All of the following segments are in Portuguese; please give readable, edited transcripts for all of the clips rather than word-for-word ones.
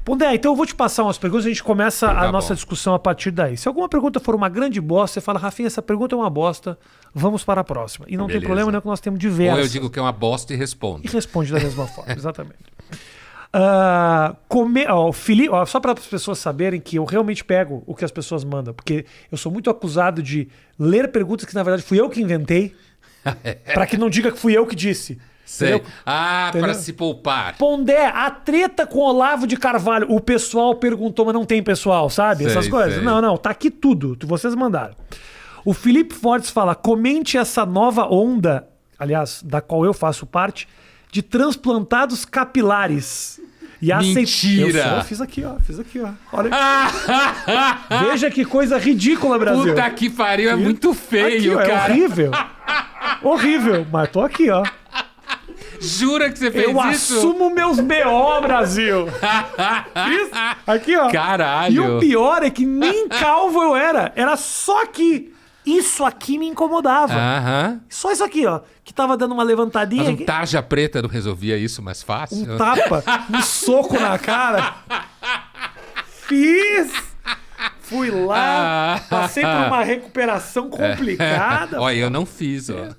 Pondé, então eu vou te passar umas perguntas e a gente começa a Tá nossa bom. discussão a partir daí. Se alguma pergunta for uma grande bosta, você fala, Rafinha, essa pergunta é uma bosta, vamos para a próxima. E não tem Beleza. problema, não, que nós temos Ou diversas. eu digo que é uma bosta e respondo. E responde da mesma forma, exatamente. Felipe, só para as pessoas saberem que eu realmente pego o que as pessoas mandam, porque eu sou muito acusado de ler perguntas que na verdade fui eu que inventei, para que não diga que fui eu que disse. Sei. Entendeu? Para Entendeu? se poupar. Pondé, a treta com Olavo de Carvalho, o pessoal perguntou, mas não tem pessoal, sabe? Sei, Essas coisas. sei. Não, tá aqui tudo, vocês mandaram. O Felipe Fortes fala, comente essa nova onda, aliás, da qual eu faço parte, de transplantados capilares. E Mentira! Eu fiz aqui, ó. Olha aqui. Veja que coisa ridícula, Brasil. Puta que pariu, é muito feio, Aqui, ó, cara. É horrível. Horrível, mas tô aqui, ó. Jura que você fez Eu isso? assumo meus BO, Brasil. Isso? Aqui, ó. Caralho. E o pior é que nem calvo eu era. Era só que isso aqui me incomodava. Aham. Só isso aqui, ó. Que tava dando uma levantadinha. Mas um aqui. tarja preta não resolvia isso mais fácil? Um tapa, um soco na cara. Fiz. Fui lá, passei por uma recuperação complicada. Olha, eu não fiz, ó.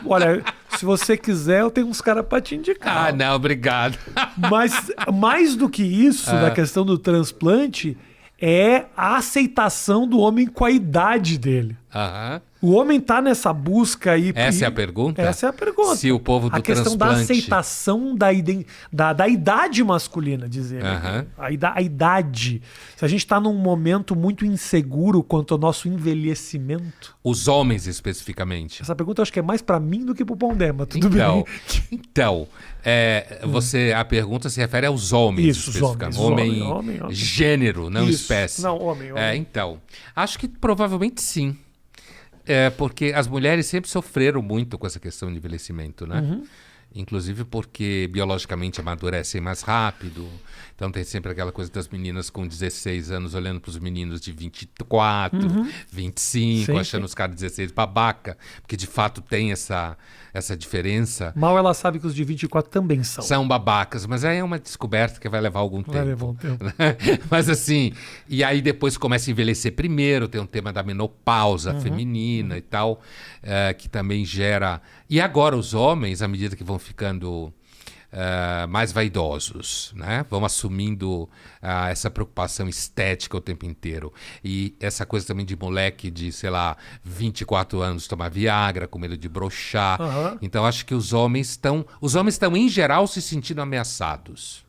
Olha, se você quiser, eu tenho uns caras pra te indicar. Ah, não, obrigado. Mas mais do que isso, da questão do transplante, é a aceitação do homem com a idade dele. Aham. O homem tá nessa busca aí. Essa é a pergunta? Essa é a pergunta. Se o povo do a questão da transplante... aceitação da idade masculina, dizer. Aham. A idade. Se a gente tá num momento muito inseguro quanto ao nosso envelhecimento. Os homens, especificamente. Essa pergunta eu acho que é mais pra mim do que pro Pondé, mas tudo Então, bem. a pergunta se refere aos homens, Isso, os especificamente. homens. Homem, Homem. gênero, não Isso. espécie. Não, homem. Então, acho que provavelmente sim. Porque as mulheres sempre sofreram muito com essa questão de envelhecimento, né? Uhum. Inclusive porque biologicamente amadurecem mais rápido. Então tem sempre aquela coisa das meninas com 16 anos olhando para os meninos de 24, 25, Sim, achando sim. os caras de 16 babaca. Porque de fato tem essa diferença. Mal ela sabe que os de 24 também são. São babacas, mas aí é uma descoberta que vai levar algum tempo. Vai levar um tempo. Mas assim, e aí depois começa a envelhecer primeiro, tem um tema da menopausa feminina e tal, que também gera... E agora os homens, à medida que vão ficando mais vaidosos, né? Vão assumindo essa preocupação estética o tempo inteiro. E essa coisa também de moleque de, sei lá, 24 anos tomar Viagra, com medo de broxar. Aham. Então acho que os homens estão, em geral, se sentindo ameaçados.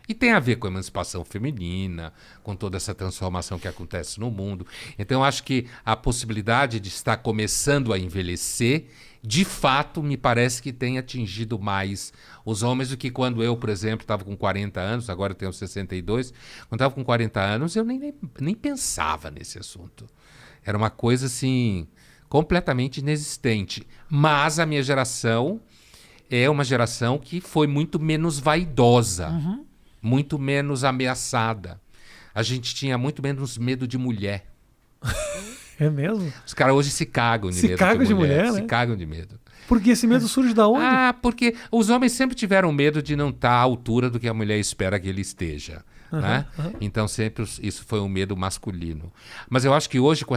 E tem a ver com a emancipação feminina, com toda essa transformação que acontece no mundo. Então, eu acho que a possibilidade de estar começando a envelhecer, de fato, me parece que tem atingido mais os homens do que quando eu, por exemplo, estava com 40 anos, agora eu tenho 62. Quando estava com 40 anos, eu nem pensava nesse assunto. Era uma coisa, assim, completamente inexistente. Mas a minha geração é uma geração que foi muito menos vaidosa. Muito menos ameaçada. A gente tinha muito menos medo de mulher. É mesmo? Os caras hoje se cagam de Se medo cagam de mulher, Se né? cagam de medo. Porque esse medo surge da onde? Porque os homens sempre tiveram medo de não estar à altura do que a mulher espera que ele esteja. Né? Então sempre isso foi um medo masculino. Mas eu acho que hoje com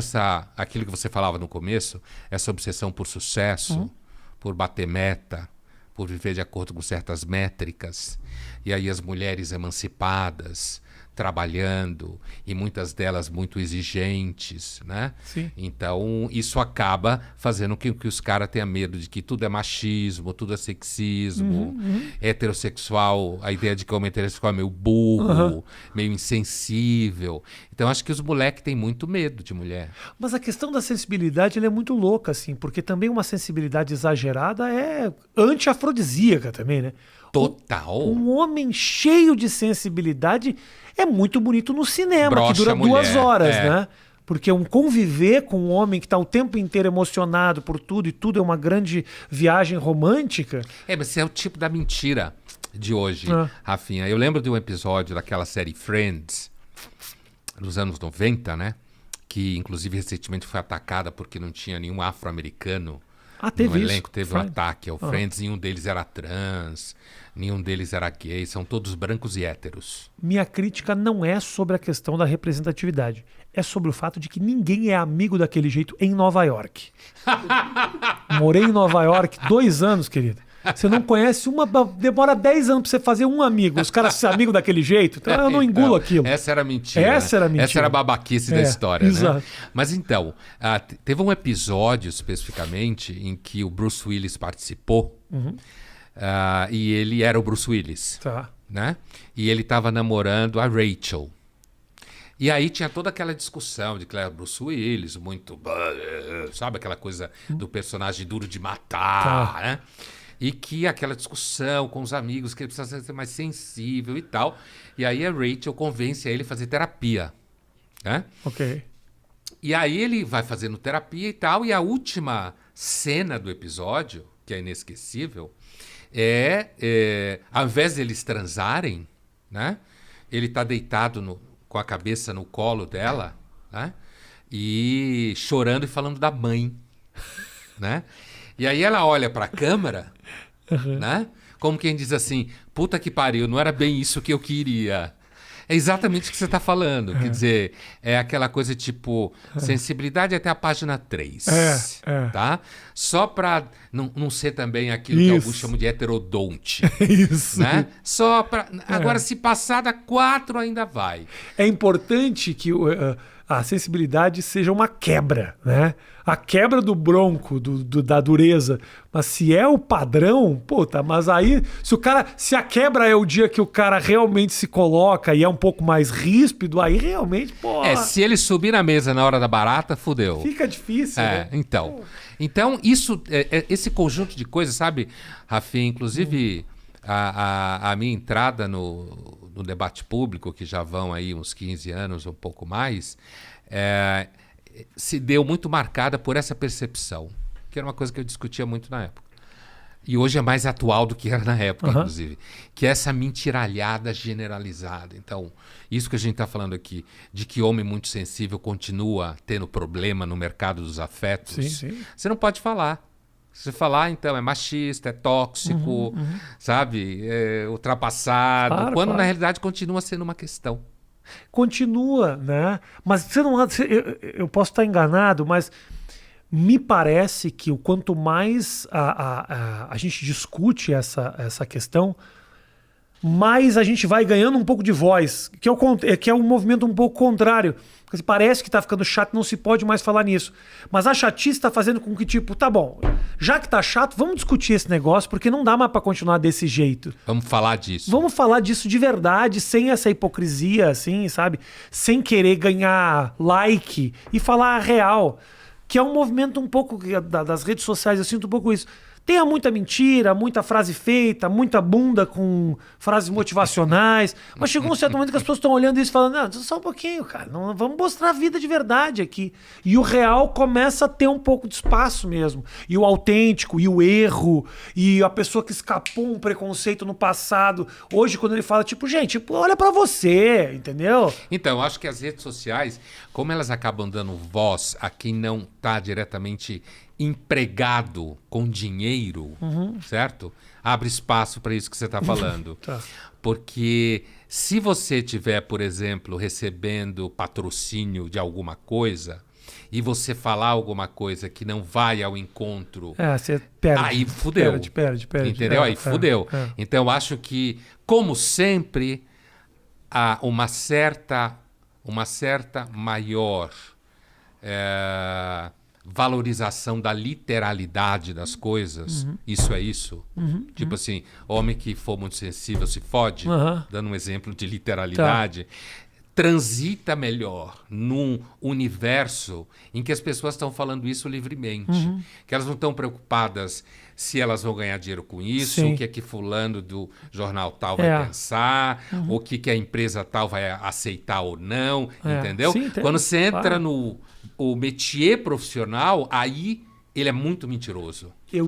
aquilo que você falava no começo, essa obsessão por sucesso, por bater meta, por viver de acordo com certas métricas, e aí as mulheres emancipadas, trabalhando, e muitas delas muito exigentes, né? Sim. Então, isso acaba fazendo com que os caras tenham medo de que tudo é machismo, tudo é sexismo, heterossexual, a ideia de que o homem heterossexual é meio burro, meio insensível. Então, acho que os moleques têm muito medo de mulher. Mas a questão da sensibilidade ela é muito louca, assim, porque também uma sensibilidade exagerada é anti-afrodisíaca também, né? Total. Um homem cheio de sensibilidade é muito bonito no cinema, Brocha que dura a mulher, 2 horas, é. né? Porque conviver com um homem que está o tempo inteiro emocionado por tudo, e tudo é uma grande viagem romântica. Mas esse é o tipo da mentira de hoje, Ah. Rafinha. Eu lembro de um episódio daquela série Friends, dos anos 90, né? Que, inclusive, recentemente foi atacada porque não tinha nenhum afro-americano Ah, teve no isso. elenco teve um ataque ao Friends, nenhum deles era trans, nenhum deles era gay, são todos brancos e héteros. Minha crítica não é sobre a questão da representatividade. É sobre o fato de que ninguém é amigo daquele jeito em Nova York. Morei em Nova York 2 anos, querido. Você não conhece uma... Demora 10 anos pra você fazer um amigo. Os caras são amigos daquele jeito. Então eu não engulo aquilo. Essa era mentira. Essa era mentira. Essa era a babaquice da história, exato. né? Mas então, teve um episódio especificamente em que o Bruce Willis participou e ele era o Bruce Willis, Tá. né? E ele estava namorando a Rachel. E aí tinha toda aquela discussão de que ele era Bruce Willis, muito... Sabe aquela coisa do personagem duro de matar, Tá. né? E que aquela discussão com os amigos, que ele precisa ser mais sensível e tal. E aí a Rachel convence a ele a fazer terapia, né? Ok. E aí ele vai fazendo terapia e tal. E a última cena do episódio, que é inesquecível, ao invés deles transarem, né? Ele tá deitado com a cabeça no colo dela, né? E chorando e falando da mãe, né? E aí ela olha para a câmera, né? Como quem diz assim, puta que pariu, não era bem isso que eu queria. É exatamente o que você está falando. Quer dizer, é aquela coisa tipo, sensibilidade até a página 3. Tá? Só para não ser também aquilo que alguns chamam de heterodonte. Isso. Né? Só para... Agora, se passar da 4, ainda vai. É importante que a sensibilidade seja uma quebra, né? A quebra do bronco, da dureza. Mas se é o padrão, puta, mas aí, se a quebra é o dia que o cara realmente se coloca e é um pouco mais ríspido, aí realmente, pô. Se ele subir na mesa na hora da barata, fudeu. Fica difícil, né? Então, isso, esse conjunto de coisas, sabe, Rafinha, inclusive a minha entrada no debate público, que já vão aí uns 15 anos, um pouco mais, se deu muito marcada por essa percepção, que era uma coisa que eu discutia muito na época. E hoje é mais atual do que era na época, inclusive. Que é essa mentiralhada generalizada. Então, isso que a gente está falando aqui, de que homem muito sensível continua tendo problema no mercado dos afetos, Sim. você não pode falar. Se você falar, então, é machista, é tóxico, sabe? É ultrapassado. Claro, quando, claro. na realidade, continua sendo uma questão. Continua, né? Mas você não, eu posso estar enganado, mas me parece que o quanto mais a gente discute essa questão, mais a gente vai ganhando um pouco de voz, que é um movimento um pouco contrário. Porque parece que está ficando chato, não se pode mais falar nisso. Mas a chatice está fazendo com que, tipo, tá bom, já que tá chato, vamos discutir esse negócio, porque não dá mais para continuar desse jeito. Vamos falar disso. Vamos falar disso de verdade, sem essa hipocrisia, assim, sabe? Sem querer ganhar like e falar a real. Que é um movimento um pouco das redes sociais, eu sinto um pouco isso. Tenha muita mentira, muita frase feita, muita bunda com frases motivacionais. Mas chegou um certo momento que as pessoas estão olhando isso e falando, não, só um pouquinho, cara. Não, vamos mostrar a vida de verdade aqui. E o real começa a ter um pouco de espaço mesmo. E o autêntico, e o erro, e a pessoa que escapou um preconceito no passado. Hoje, quando ele fala, tipo, gente, olha pra você, entendeu? Então, eu acho que as redes sociais, como elas acabam dando voz a quem não está diretamente empregado com dinheiro, certo? Abre espaço para isso que você está falando. Tá. Porque se você tiver, por exemplo, recebendo patrocínio de alguma coisa e você falar alguma coisa que não vai ao encontro, Você perde. aí fudeu. Perde. Entendeu? Aí fudeu. Então, eu acho que, como sempre, há uma certa maior valorização da literalidade das coisas. Isso é isso. Tipo assim, homem que for muito sensível se fode, dando um exemplo de literalidade, transita melhor num universo em que as pessoas estão falando isso livremente. Que elas não estão preocupadas se elas vão ganhar dinheiro com isso, Sim. o que é que fulano do jornal tal vai pensar, o que a empresa tal vai aceitar ou não, entendeu? Sim, entendo. Quando você entra Claro. no métier profissional, aí ele é muito mentiroso.